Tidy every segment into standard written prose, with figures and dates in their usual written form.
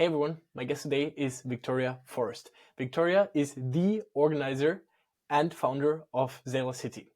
Hey everyone, my guest today is Victoria Forrest. Victoria is the organizer and founder of Zelar City.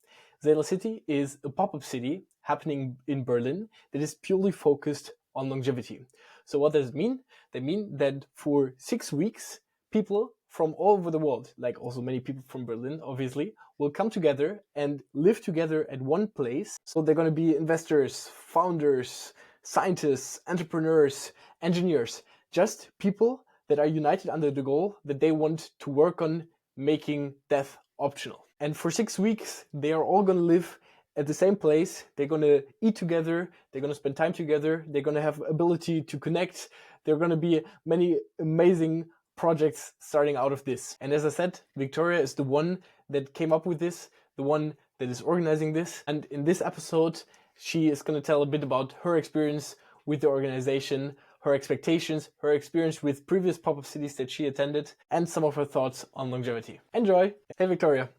Zelar City is a pop-up city happening in Berlin that is purely focused on longevity. So what does it mean? That means that for 6 weeks, people from all over the world, like also many people from Berlin, obviously, will come together and live together at one place. So they're going to be investors, founders, scientists, entrepreneurs, engineers, just people that are united under the goal that they want to work on making death optional. And for 6 weeks, they are all going to live at the same place. They're going to eat together. They're going to spend time together. They're going to have ability to connect. There are going to be many amazing projects starting out of this. And as I said, Victoria is the one that came up with this, the one that is organizing this. And in this episode, she is going to tell a bit about her experience with the organization, her expectations, her experience with previous pop-up cities that she attended, and some of her thoughts on longevity. Enjoy! Hey Victoria,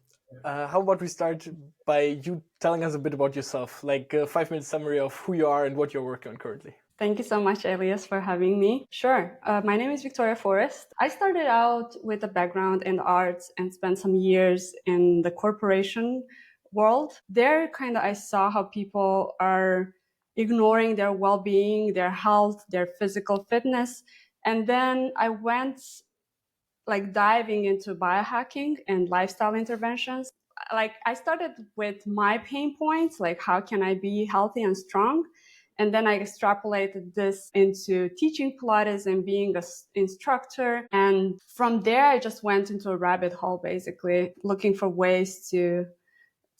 how about we start by you telling us a bit about yourself, like a 5-minute summary of who you are and what you're working on currently. Thank you so much, Elias, for having me. Sure. My name is Victoria Forrest. I started out with a background in arts and spent some years in the corporation world. There, I saw how people are ignoring their well-being, their health, their physical fitness. And then I went diving into biohacking and lifestyle interventions. I started with my pain points, like how can I be healthy and strong? And then I extrapolated this into teaching Pilates and being an instructor. And from there, I just went into a rabbit hole, basically looking for ways to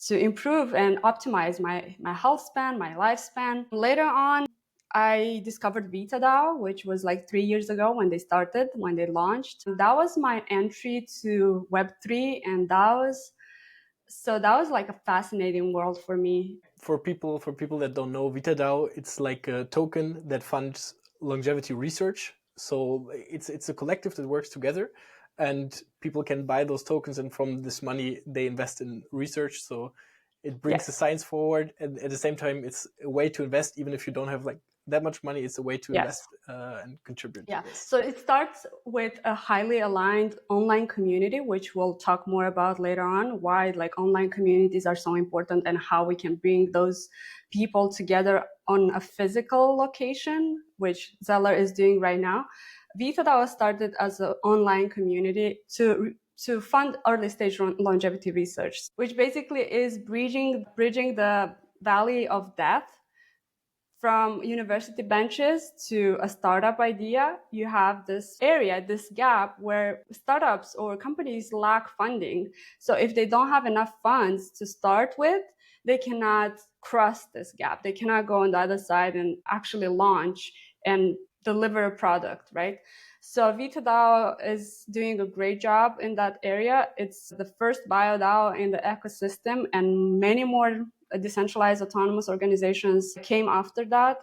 improve and optimize my health span, my lifespan. Later on, I discovered VitaDAO, which was 3 years ago when they launched. That was my entry to Web3, and that was a fascinating world for me. For people that don't know, VitaDAO, it's like a token that funds longevity research. So it's a collective that works together, and people can buy those tokens, and from this money they invest in research. So it brings the science forward, and at the same time it's a way to invest even if you don't have that much money. It's a way to invest and contribute to this. So it starts with a highly aligned online community, which we'll talk more about later on, why online communities are so important and how we can bring those people together on a physical location, which Zelar is doing right now. VitaDAO started as an online community to fund early stage longevity research, which basically is bridging the valley of death from university benches to a startup idea. You have this area, this gap where startups or companies lack funding. So if they don't have enough funds to start with, they cannot cross this gap. They cannot go on the other side and actually launch and deliver a product, right? So VitaDAO is doing a great job in that area. It's the first BioDAO in the ecosystem, and many more decentralized autonomous organizations came after that.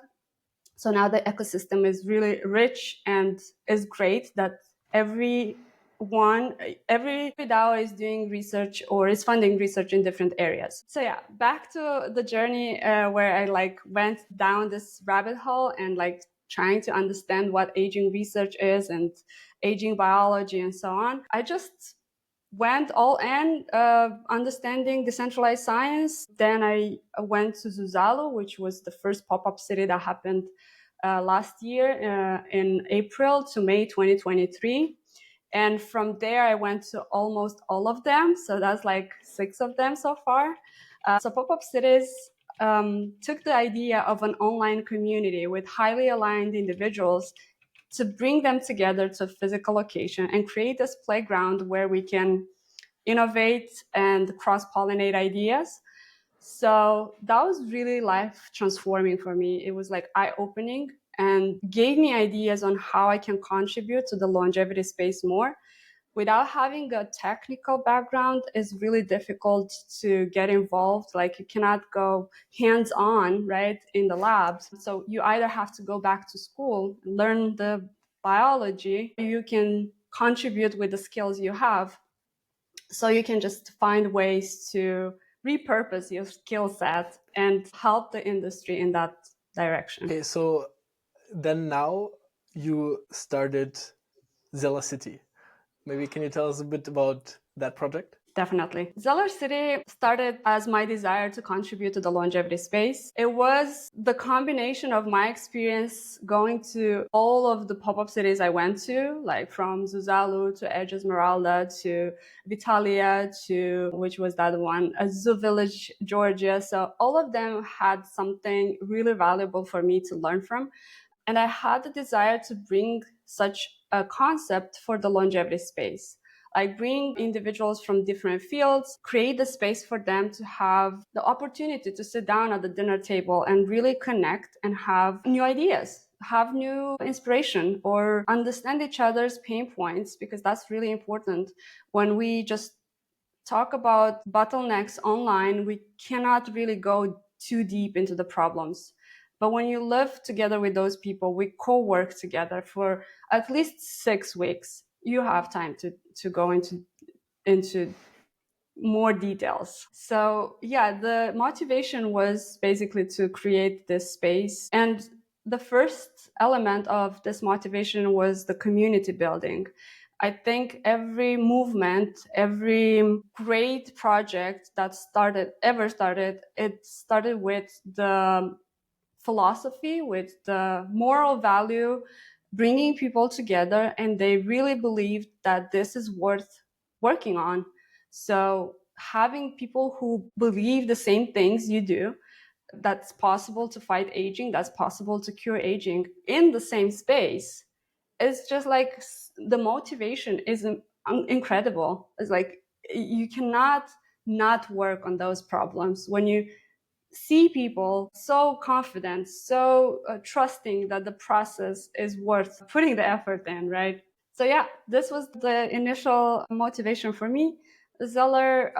So now the ecosystem is really rich, and is great that every DAO is doing research or is funding research in different areas. So yeah, back to the journey where I went down this rabbit hole and trying to understand what aging research is and aging biology and so on. I just went all in, understanding decentralized science. Then I went to Zuzalu, which was the first pop-up city that happened last year in April to May 2023. And from there, I went to almost all of them. So that's 6 of them so far. So pop-up cities took the idea of an online community with highly aligned individuals to bring them together to a physical location and create this playground where we can innovate and cross-pollinate ideas. So that was really life-transforming for me. It was eye-opening and gave me ideas on how I can contribute to the longevity space more. Without having a technical background, it's really difficult to get involved. You cannot go hands-on, right, in the labs. So you either have to go back to school, learn the biology, you can contribute with the skills you have. So you can just find ways to repurpose your skill set and help the industry in that direction. Okay, so then now you started Zelar City. Maybe can you tell us a bit about that project? Definitely. Zelar City started as my desire to contribute to the longevity space. It was the combination of my experience going to all of the pop-up cities I went to, like from Zuzalu to Edge Esmeralda to Vitalia to, which was that one, Zoo Village, Georgia. So all of them had something really valuable for me to learn from. And I had the desire to bring such a concept for the longevity space. Like bring individuals from different fields, create the space for them to have the opportunity to sit down at the dinner table and really connect and have new ideas, have new inspiration, or understand each other's pain points, because that's really important. When we just talk about bottlenecks online, we cannot really go too deep into the problems. But when you live together with those people, we co-work together for at least 6 weeks. You have time to go into more details. So yeah, the motivation was basically to create this space. And the first element of this motivation was the community building. I think every movement, every great project that started, it started with the philosophy, with the moral value, bringing people together, and they really believed that this is worth working on. So having people who believe the same things you do, that's possible to fight aging, that's possible to cure aging in the same space, it's just like the motivation is incredible. It's like you cannot not work on those problems when you see people so confident, so trusting that the process is worth putting the effort in, right? So yeah, this was the initial motivation for me. Zeller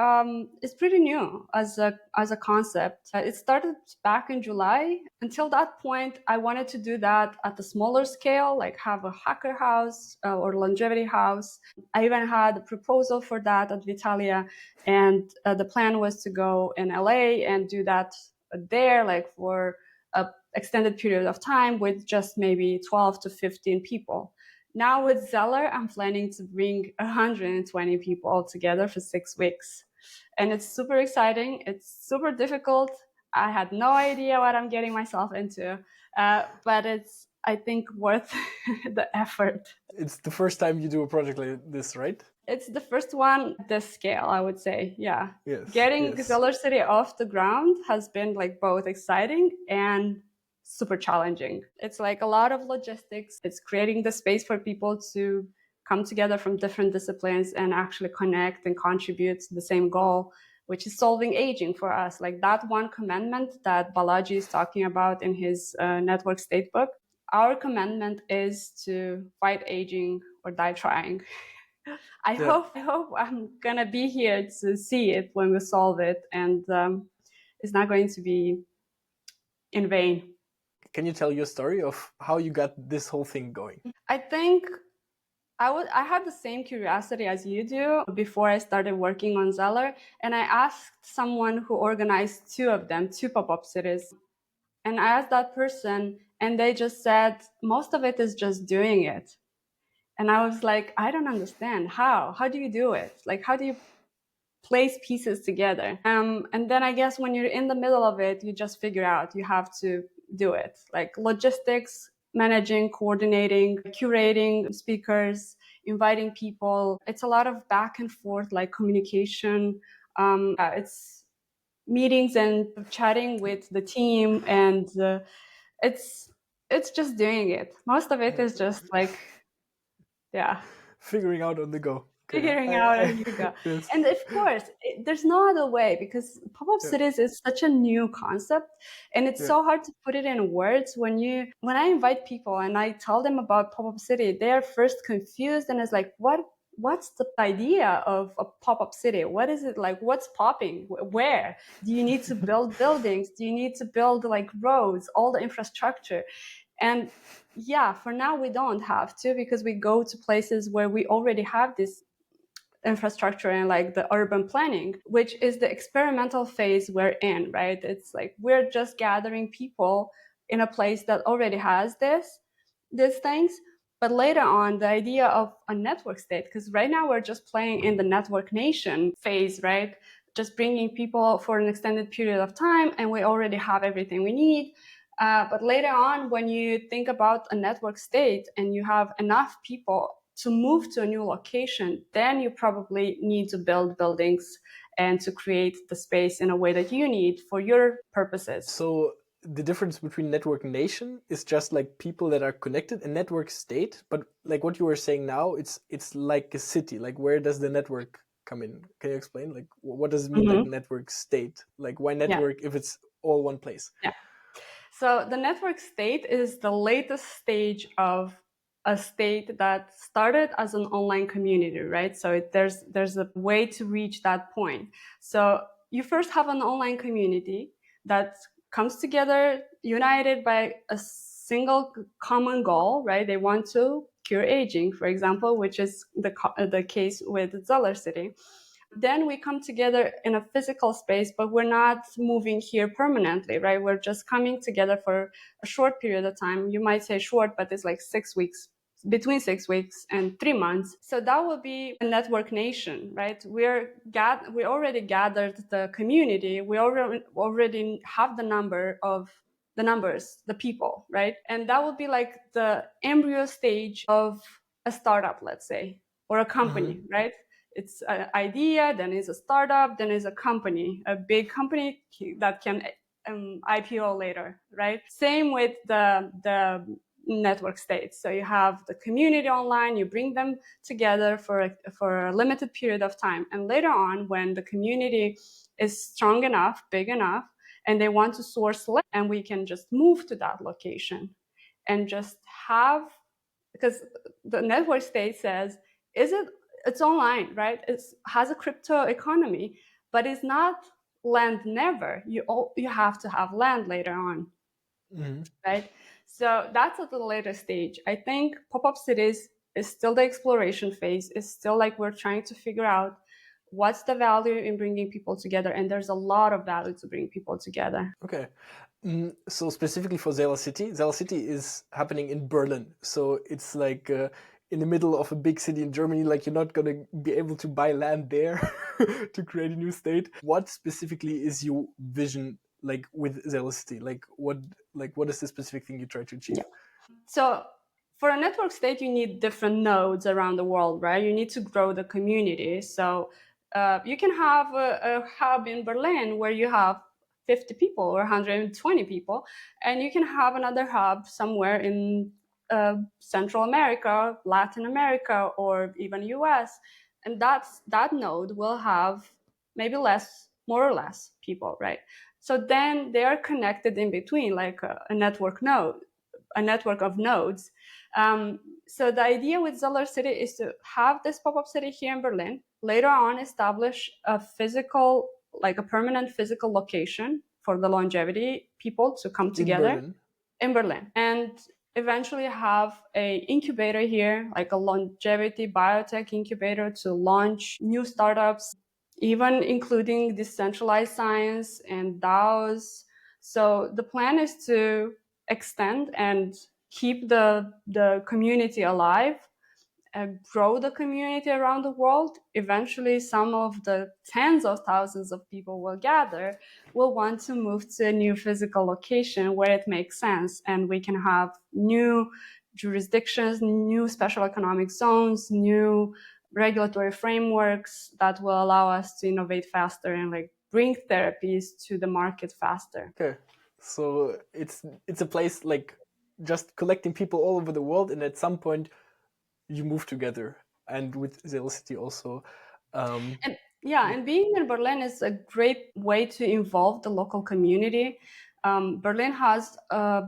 is pretty new as a concept. It started back in July. Until that point, I wanted to do that at a smaller scale, like have a hacker house or longevity house. I even had a proposal for that at Vitalia, and the plan was to go in LA and do that there, like for a extended period of time with just maybe 12 to 15 people. Now with Zeller, I'm planning to bring 120 people all together for 6 weeks. And it's super exciting. It's super difficult. I had no idea what I'm getting myself into, but it's, I think, worth the effort. It's the first time you do a project like this, right? It's the first one this scale, I would say. Yeah. Yes. Getting Yes. Zelar City off the ground has been like both exciting and super challenging. It's like a lot of logistics. It's creating the space for people to come together from different disciplines and actually connect and contribute to the same goal, which is solving aging for us. Like that one commandment that Balaji is talking about in his network state book. Our commandment is to fight aging or die trying. I hope I'm gonna be here to see it when we solve it, and it's not going to be in vain. Can you tell your story of how you got this whole thing going? I think I had the same curiosity as you do before I started working on Zeller, and I asked someone who organized two of them, two pop-up cities, and I asked that person, and they just said most of it is just doing it. And I was like, I don't understand. How do you do it? Like, how do you place pieces together? And then I guess when you're in the middle of it, you just figure out you have to do it. Like logistics, managing, coordinating, curating speakers, inviting people. It's a lot of back and forth, like communication. It's meetings and chatting with the team, and it's just doing it. Most of it is just like, yeah, figuring out on the go. Okay. Figuring out as you go. Yes. And of course, there's no other way, because pop-up cities is such a new concept, and it's so hard to put it in words. When I invite people and I tell them about pop-up city, they're first confused and it's like, what's the idea of a pop-up city? What is it like? What's popping? Where do you need to build buildings? Do you need to build like roads, all the infrastructure? And yeah, for now we don't have to, because we go to places where we already have this infrastructure and like the urban planning, which is the experimental phase we're in, right? It's like we're just gathering people in a place that already has these things, But later on, the idea of a network state, because right now we're just playing in the network nation phase, right? Just bringing people for an extended period of time, and we already have everything we need. But later on, when you think about a network state and you have enough people to move to a new location, then you probably need to build buildings and to create the space in a way that you need for your purposes. So the difference between network nation is just like people that are connected, and network state. But like what you were saying now, it's like a city. Like where does the network come in? Can you explain? Like what does it mean, like network state? Like why network if it's all one place? Yeah. So the network state is the latest stage of a state that started as an online community, right? So there's a way to reach that point. So you first have an online community that comes together, united by a single common goal, right? They want to cure aging, for example, which is the case with Zelar City. Then we come together in a physical space, but we're not moving here permanently, right? We're just coming together for a short period of time. You might say short, but it's like 6 weeks, between 6 weeks and 3 months. So that will be a network nation, right? We already gathered the community. We already have the numbers, the people, right? And that would be like the embryo stage of a startup, let's say, or a company, right? It's an idea, then is a startup, then is a company, a big company that can IPO later, right? Same with the network states. So you have the community online, you bring them together for a limited period of time. And later on, when the community is strong enough, big enough, and they want to source land, and we can just move to that location and just have, because the network state says, it's online, right? It has a crypto economy, but it's not land never. You have to have land later on, right? So that's at the later stage. I think pop-up cities is still the exploration phase. It's still like we're trying to figure out what's the value in bringing people together, and there's a lot of value to bring people together. Okay. So specifically for Zelar City is happening in Berlin. So it's like in the middle of a big city in Germany. Like you're not gonna be able to buy land there to create a new state. What specifically is your vision like with Zelar City? Like what is the specific thing you try to achieve? Yeah. So for a network state, you need different nodes around the world, right? You need to grow the community. So you can have a hub in Berlin where you have 50 people or 120 people, and you can have another hub somewhere in Central America, Latin America, or even US. And that node will have maybe more or less people, right? So then they are connected in between, like a network node, a network of nodes. So the idea with Zeller City is to have this pop-up city here in Berlin, later on establish a physical, like a permanent physical location for the longevity people to come together in Berlin, and eventually have a incubator here, like a longevity biotech incubator to launch new startups, even including decentralized science and DAOs. So the plan is to extend and keep the community alive, grow the community around the world. Eventually, some of the tens of thousands of people will want to move to a new physical location where it makes sense, and we can have new jurisdictions, new special economic zones, new regulatory frameworks that will allow us to innovate faster and like bring therapies to the market faster. Okay, so it's a place like just collecting people all over the world, and at some point you move together. And with Zelar City also. And being in Berlin is a great way to involve the local community. Berlin has a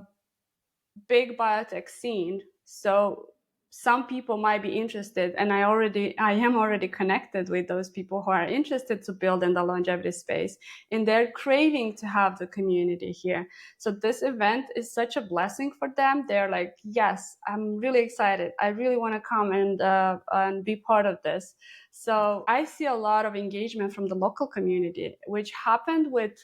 big biotech scene, so some people might be interested, and I am already connected with those people who are interested to build in the longevity space, and they're craving to have the community here. So this event is such a blessing for them. They're like, yes, I'm really excited. I really want to come and be part of this. So I see a lot of engagement from the local community, which happened with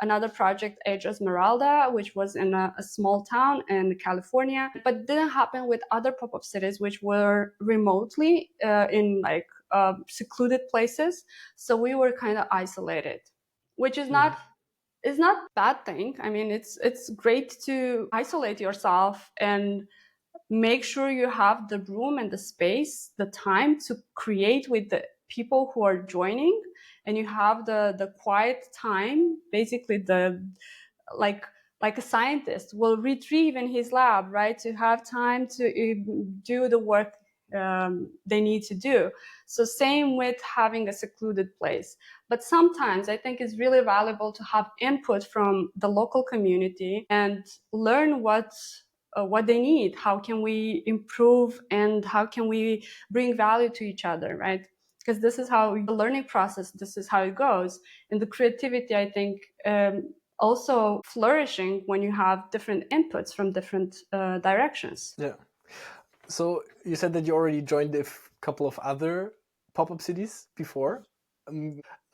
another project, Age Esmeralda, which was in a small town in California, but didn't happen with other pop-up cities, which were remotely in like secluded places. So we were kind of isolated, which is not is not a bad thing. I mean, it's great to isolate yourself and make sure you have the room and the space, the time to create with the people who are joining, and you have the quiet time, basically the like a scientist will retrieve in his lab, right, to have time to do the work they need to do. So same with having a secluded place. But sometimes I think it's really valuable to have input from the local community and learn what they need. How can we improve, and how can we bring value to each other, right? Because this is how the learning process, this is how it goes. And the creativity, I think, also flourishing when you have different inputs from different directions. Yeah. So you said that you already joined a couple of other pop-up cities before.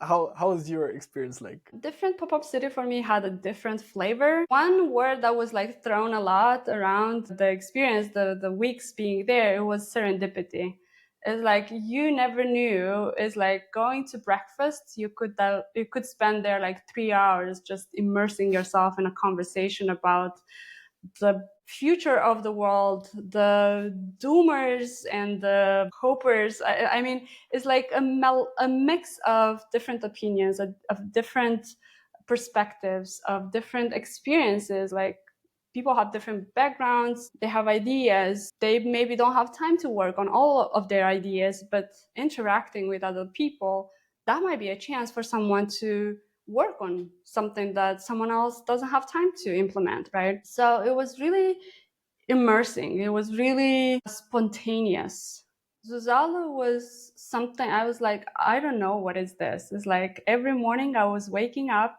How is your experience like? Different pop-up city for me had a different flavor. One word that was like thrown a lot around the experience, the weeks being there, it was serendipity. It's like you never knew. It's like going to breakfast. You could spend there like 3 hours just immersing yourself in a conversation about the future of the world, the doomers and the hopers. I mean, it's like a mix of different opinions, of different perspectives, of different experiences. Like, people have different backgrounds, they have ideas, they maybe don't have time to work on all of their ideas, but interacting with other people, that might be a chance for someone to work on something that someone else doesn't have time to implement, right? So it was really immersing. It was really spontaneous. Zuzalu was something I was like, I don't know what is this. It's like every morning I was waking up,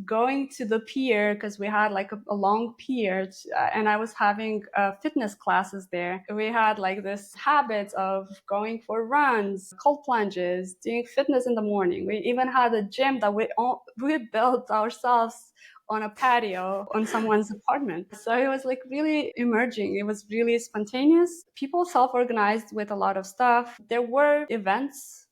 going to the pier, because we had like a long pier, and I was having fitness classes there. We had like this habit of going for runs, cold plunges, doing fitness in the morning. We even had a gym that we built ourselves on a patio on someone's apartment. So it was like really emerging. It was really spontaneous. People self-organized with a lot of stuff. There were events,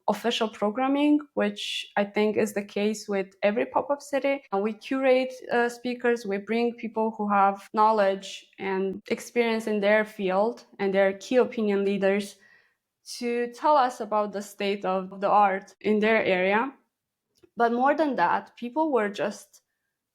official programming, which I think is the case with every pop-up city. And we curate speakers. We bring people who have knowledge and experience in their field, and they're key opinion leaders, to tell us about the state of the art in their area. But more than that, people were just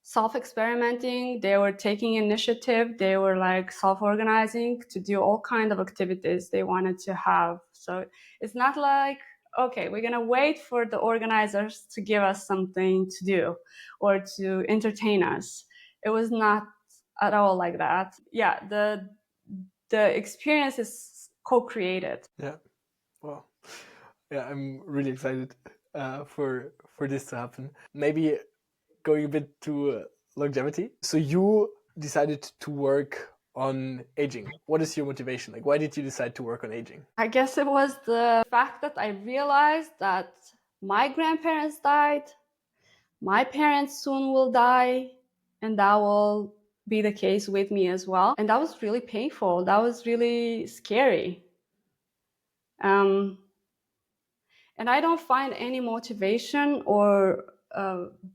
self-experimenting. They were taking initiative. They were like self-organizing to do all kinds of activities they wanted to have. So it's not like, okay, we're gonna wait for the organizers to give us something to do or to entertain us. It was not at all like that. Yeah, the experience is co-created. Yeah. Well, yeah, I'm really excited for this to happen. Maybe going a bit to longevity. So you decided to work on aging. What is your motivation? Like, why did you decide to work on aging? I guess it was the fact that I realized that my grandparents died, my parents soon will die, and that will be the case with me as well. And that was really painful. That was really scary. And I don't find any motivation or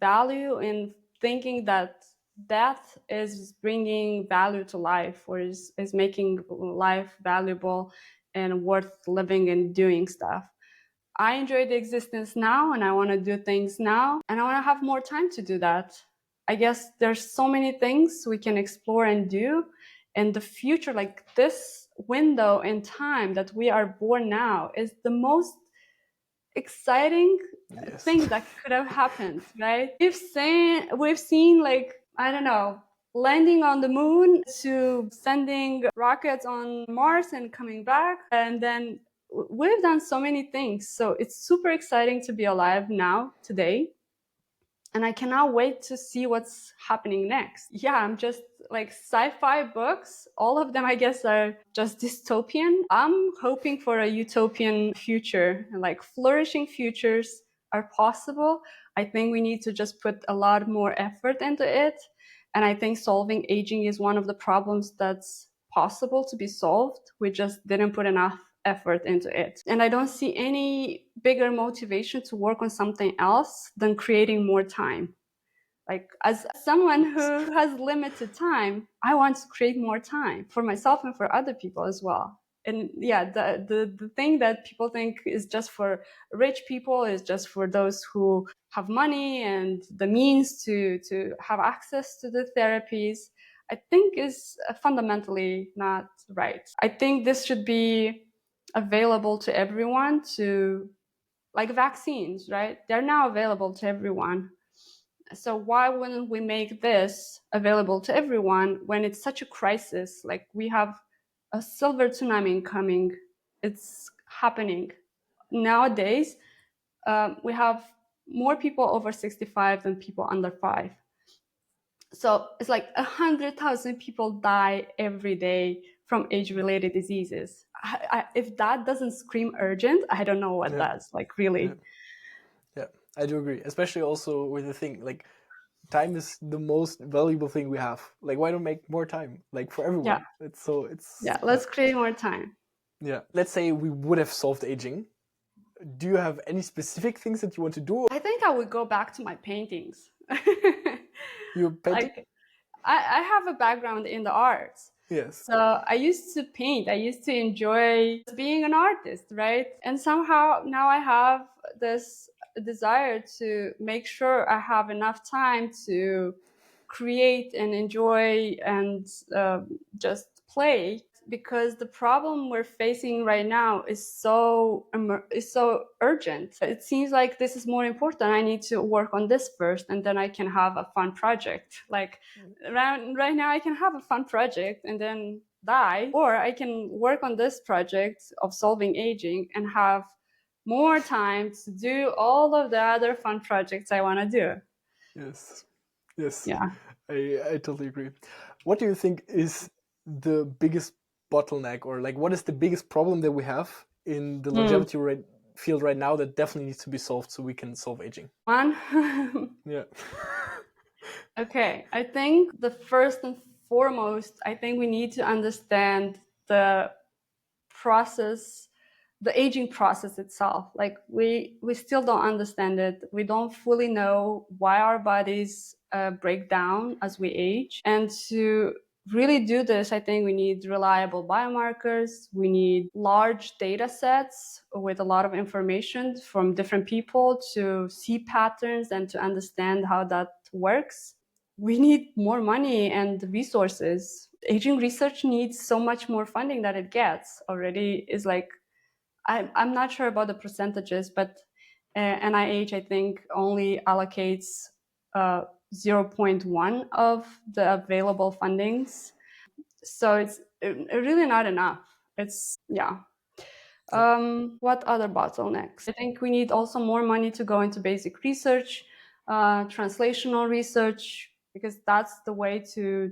value in thinking that death is bringing value to life, or is making life valuable and worth living and doing stuff. I enjoy the existence now, and I want to do things now, and I want to have more time to do that. I guess there's so many things we can explore and do, and the future, like this window in time that we are born now, is the most exciting thing that could have happened, right? We've seen like, I don't know, landing on the moon, to sending rockets on Mars and coming back, and then we've done so many things. So it's super exciting to be alive now, today. And I cannot wait to see what's happening next. Yeah, I'm just like sci-fi books. All of them, I guess, are just dystopian. I'm hoping for a utopian future, like flourishing futures are possible. I think we need to just put a lot more effort into it. And I think solving aging is one of the problems that's possible to be solved. We just didn't put enough effort into it. And I don't see any bigger motivation to work on something else than creating more time. Like, as someone who has limited time, I want to create more time for myself and for other people as well. And yeah, the thing that people think is just for rich people, is just for those who have money and the means to have access to the therapies, I think is fundamentally not right. I think this should be available to everyone, to, like vaccines, right? They're now available to everyone. So why wouldn't we make this available to everyone when it's such a crisis? Like, we have a silver tsunami coming. It's happening nowadays. We have more people over 65 than people under 5. So it's like 100,000 people die every day from age-related diseases. If that doesn't scream urgent, I don't know what does. Like, really. Yeah, I do agree. Especially also with the thing, like, time is the most valuable thing we have. Like, why don't make more time? Like, for everyone. Yeah, let's create more time. Yeah. Let's say we would have solved aging. Do you have any specific things that you want to do? I think I would go back to my paintings. You're painting? Like, I have a background in the arts. Yes. So I used to paint. I used to enjoy being an artist, right? And somehow now I have this desire to make sure I have enough time to create and enjoy and just play, because the problem we're facing right now is so urgent. It seems like this is more important. I need to work on this first, and then I can have a fun project. Like, right now I can have a fun project and then die, or I can work on this project of solving aging and have more time to do all of the other fun projects I want to do. Yes. Yeah. I totally agree. What do you think is the biggest bottleneck, or like, what is the biggest problem that we have in the longevity field right now that definitely needs to be solved so we can solve aging? One. Yeah. Okay, I think the first and foremost, I think we need to understand the process, the aging process itself. Like, we still don't understand it. We don't fully know why our bodies break down as we age. And to really do this, I think we need reliable biomarkers. We need large data sets with a lot of information from different people to see patterns and to understand how that works. We need more money and resources. Aging research needs so much more funding that it gets already. Is like, I'm not sure about the percentages, but NIH, I think, only allocates 0.1 of the available fundings. So it's really not enough. It's, yeah. What other bottlenecks? I think we need also more money to go into basic research, translational research, because that's the way to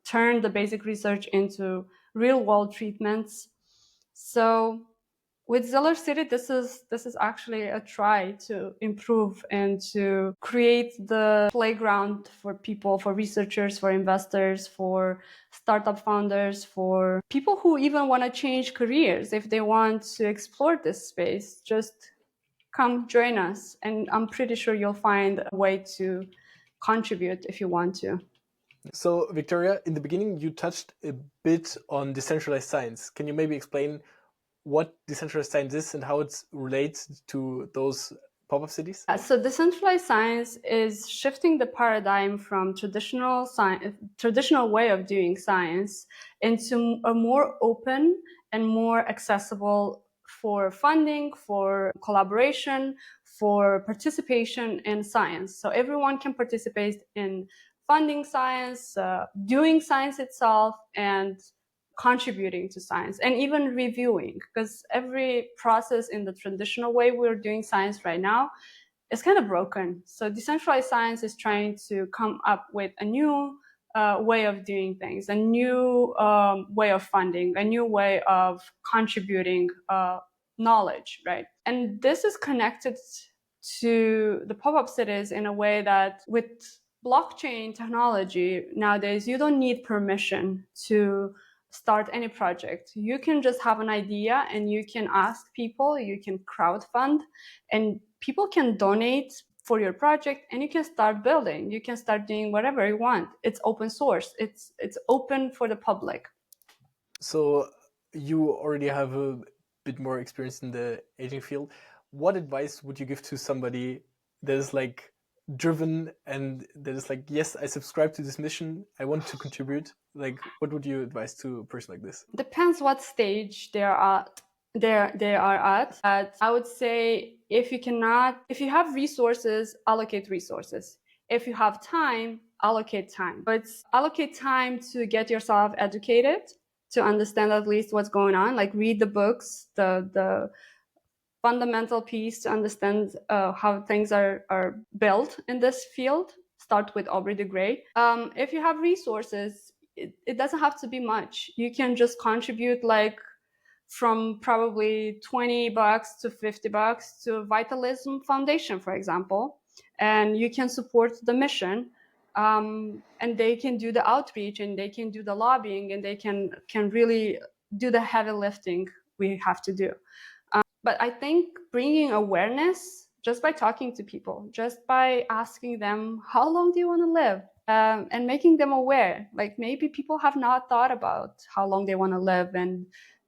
turn the basic research into real world treatments. So with Zelar City, this is actually a try to improve and to create the playground for people, for researchers, for investors, for startup founders, for people who even want to change careers. If they want to explore this space, just come join us. And I'm pretty sure you'll find a way to contribute if you want to. So, Victoria, in the beginning, you touched a bit on decentralized science. Can you maybe explain what decentralized science is and how it relates to those pop-up cities? So decentralized science is shifting the paradigm from traditional way of doing science into a more open and more accessible for funding, for collaboration, for participation in science. So everyone can participate in funding science, doing science itself, and contributing to science, and even reviewing, because every process in the traditional way we're doing science right now is kind of broken. So decentralized science is trying to come up with a new way of doing things, a new way of funding, a new way of contributing knowledge, right? And this is connected to the pop-up cities in a way that with blockchain technology nowadays, you don't need permission to start any project. You can just have an idea and you can ask people, you can crowdfund, and people can donate for your project, and you can start building. You can start doing whatever you want. It's open source. It's open for the public. So you already have a bit more experience in the aging field. What advice would you give to somebody that is like driven and that is like, yes, I subscribe to this mission, I want to contribute? Like, what would you advise to a person like this? Depends what stage they are at. They are at. I would say if you have resources, allocate resources. If you have time, allocate time. But allocate time to get yourself educated, to understand at least what's going on. Like read the books, the fundamental piece to understand how things are built in this field. Start with Aubrey de Grey. If you have resources, it doesn't have to be much. You can just contribute like from probably $20 to $50 to Vitalism Foundation, for example, and you can support the mission. And they can do the outreach, and they can do the lobbying, and they can really do the heavy lifting we have to do. But I think bringing awareness just by talking to people, just by asking them, how long do you want to live? And making them aware, like maybe people have not thought about how long they want to live, and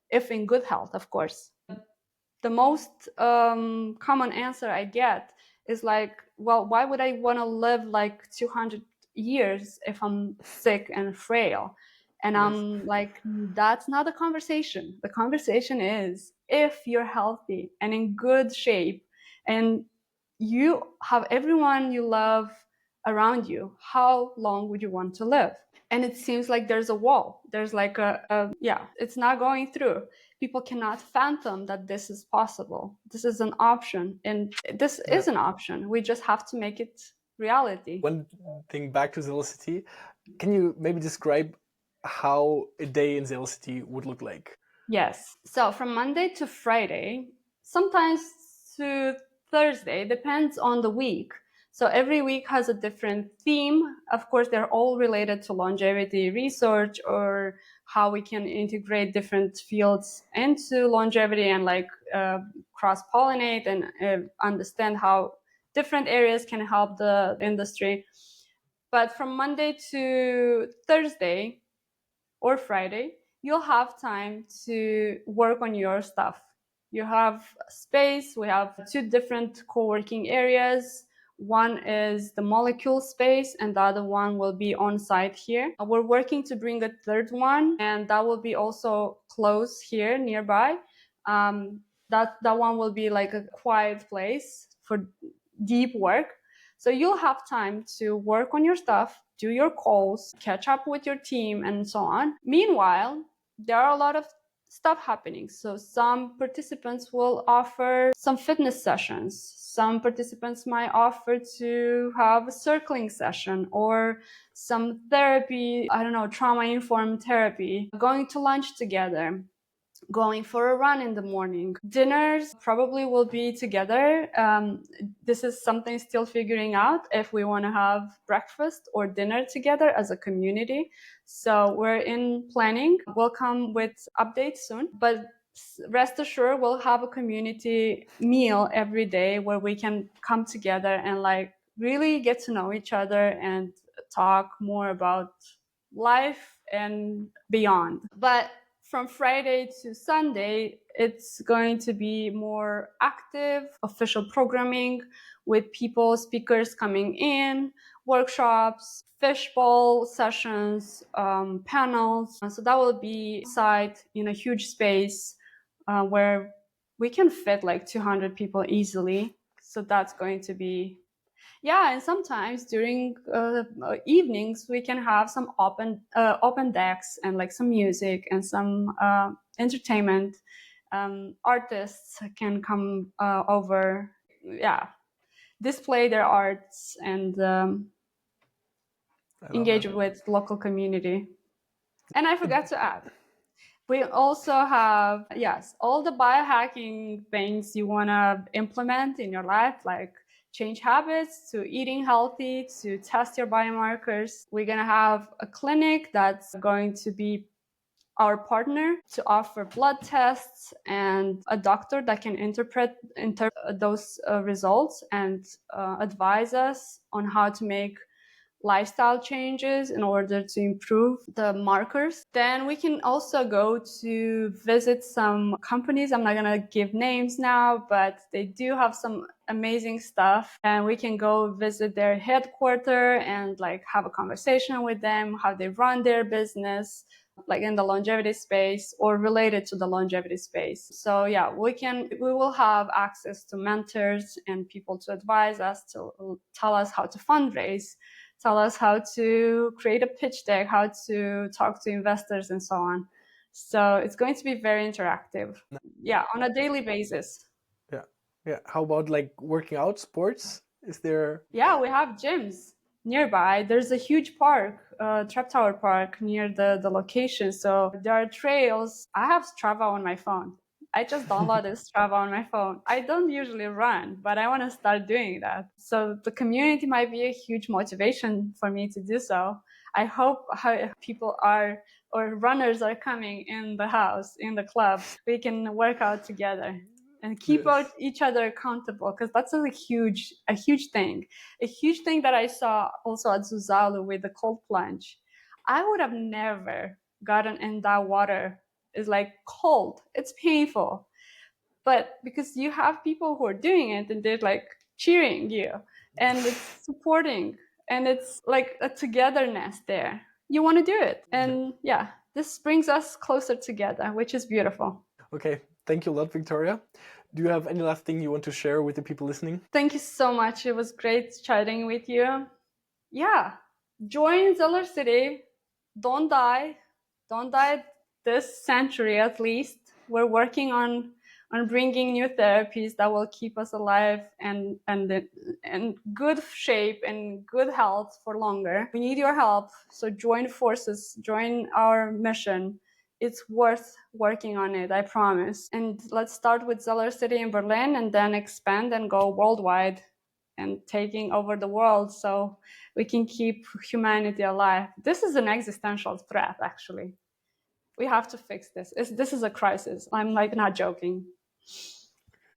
if in good health, of course. The most common answer I get is like, well, why would I want to live like 200 years if I'm sick and frail? And I'm like, that's not the conversation. The conversation is if you're healthy and in good shape and you have everyone you love around you, how long would you want to live? And it seems like there's a wall. There's like it's not going through. People cannot fathom that this is possible. This is an option. And this is an option. We just have to make it reality. One thing back to Zelar City, can you maybe describe how a day in Zelar City would look like? Yes. So from Monday to Friday, sometimes to Thursday, depends on the week. So every week has a different theme. Of course, they're all related to longevity research or how we can integrate different fields into longevity and like cross-pollinate and understand how different areas can help the industry. But from Monday to Thursday or Friday, you'll have time to work on your stuff. You have space. We have two different co-working areas. One is the molecule space, and the other one will be on site here. We're working to bring a third one, and that will be also close here nearby. That one will be like a quiet place for deep work. So you'll have time to work on your stuff, do your calls, catch up with your team, and so on. Meanwhile, there are a lot of stuff happening. So some participants will offer some fitness sessions. Some participants might offer to have a circling session or some therapy, trauma-informed therapy, going to lunch together, going for a run in the morning. Dinners probably will be together. This is something still figuring out if we want to have breakfast or dinner together as a community. So we're in planning. We'll come with updates soon, but rest assured we'll have a community meal every day where we can come together and like really get to know each other and talk more about life and beyond. But from Friday to Sunday, it's going to be more active, official programming with speakers coming in, workshops, fishbowl sessions, panels. So that will be site in a huge space where we can fit like 200 people easily. So that's going to be and sometimes during evenings we can have some open decks and like some music and some entertainment. Artists can come over, display their arts and engage with local community. And I forgot to add, We also have, yes, all the biohacking things you want to implement in your life, like change habits to eating healthy to test your biomarkers. We're going to have a clinic that's going to be our partner to offer blood tests and a doctor that can interpret those results and advise us on how to make lifestyle changes in order to improve the markers. Then we can also go to visit some companies. I'm not going to give names now, but they do have some amazing stuff, and we can go visit their headquarters and like have a conversation with them, how they run their business, like in the longevity space or related to the longevity space. So yeah, we will have access to mentors and people to advise us, to tell us how to fundraise, tell us how to create a pitch deck, how to talk to investors, and so on. So it's going to be very interactive. Yeah, on a daily basis. Yeah. Yeah. How about like working out, sports? Is there? Yeah, we have gyms nearby. There's a huge park, Trap Tower Park, near the location. So there are trails. I have Strava on my phone. I just downloaded Strava on my phone. I don't usually run, but I want to start doing that. So the community might be a huge motivation for me to do so. I hope people are or runners are coming in the house, in the clubs. We can work out together and keep Yes. each other accountable, because that's a huge thing. A huge thing that I saw also at Zuzalu with the cold plunge. I would have never gotten in that water. It's like cold. It's painful. But because you have people who are doing it and they're like cheering you and it's supporting and it's like a togetherness there. You want to do it. Yeah. And yeah, this brings us closer together, which is beautiful. Okay. Thank you a lot, Victoria. Do you have any last thing you want to share with the people listening? Thank you so much. It was great chatting with you. Yeah, join Zelar City. Don't die. Don't die this century at least. We're working on bringing new therapies that will keep us alive and good shape and good health for longer. We need your help. So join forces, join our mission. It's worth working on it, I promise. And let's start with Zeller City in Berlin and then expand and go worldwide and taking over the world so we can keep humanity alive. This is an existential threat, actually. We have to fix this. This is a crisis. I'm like not joking.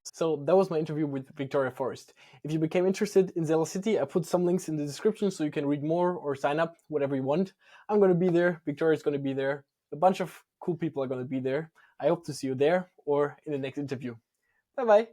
So that was my interview with Victoria Forrest. If you became interested in Zelar City, I put some links in the description so you can read more or sign up, whatever you want. I'm going to be there. Victoria's going to be there. A bunch of cool people are going to be there. I hope to see you there or in the next interview. Bye bye.